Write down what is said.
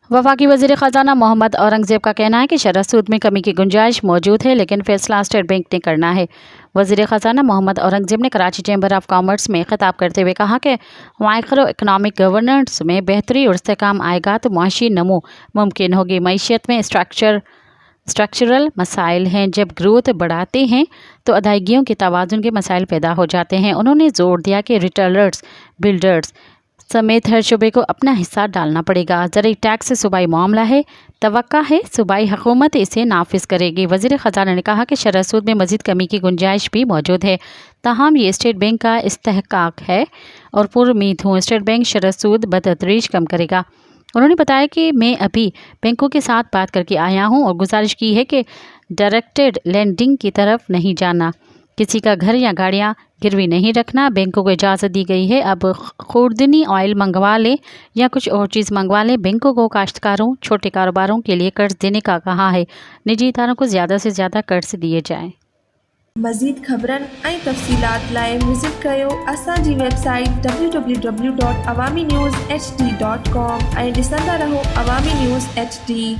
वफाकी वज़ीर ख़जाना मोहम्मद औरंगज़ेब का कहना है कि शरह सूद में कमी की गुंजाइश मौजूद है, लेकिन फैसला स्टेट बैंक ने करना है। वज़ीर ख़जाना मोहम्मद औरंगज़ेब ने कराची चैम्बर ऑफ कॉमर्स में ख़िताब करते हुए कहा कि माइक्रो इकनॉमिक गवर्नेंस में बेहतरी और इस्तेहकाम आएगा तो मुआशी नमो मुमकिन होगी। मईशत में स्ट्रक्चरल मसाइल हैं, जब ग्रोथ बढ़ाते हैं तो अदायगियों के तवाज़ुन के मसाइल पैदा हो जाते हैं। उन्होंने ज़ोर दिया कि रिटेलर्स, बिल्डर्स समेत हर शुबे को अपना हिस्सा डालना पड़ेगा। ज़रूरी टैक्स सूबाई मामला है, तवक्का है सूबाई हुकूमत इसे नाफिज करेगी। वज़ीर ख़जाना ने कहा कि शरह सूद में मज़ीद कमी की गुंजाइश भी मौजूद है, ताहम ये स्टेट बैंक का इस्तेहकाक है और पुरुम्मीद हूँ स्टेट बैंक शरह सूद बतदरीज कम करेगा। उन्होंने बताया कि मैं अभी बैंकों के साथ बात करके आया हूँ और गुजारिश की है कि डायरेक्टेड लेंडिंग की तरफ नहीं जाना, किसी का घर या गाड़ियाँ गिरवी नहीं रखना। बैंकों को इजाज़त दी गई है, अब खुर्दनी ऑयल मंगवा लें या कुछ और चीज़ मंगवा लें। बैंकों को काश्तकारों, छोटे कारोबारों के लिए कर्ज देने का कहा है। निजी इदारों को ज़्यादा से ज़्यादा कर्ज दिए जाएँ। मज़ीद ख़बरन ऐं तफ़सीलात लाइ विज़िट कयो असांजी वेबसाइट www.awamiNewsHD.com ऐं ॾिसंदा रहो अवामी न्यूज़ HD।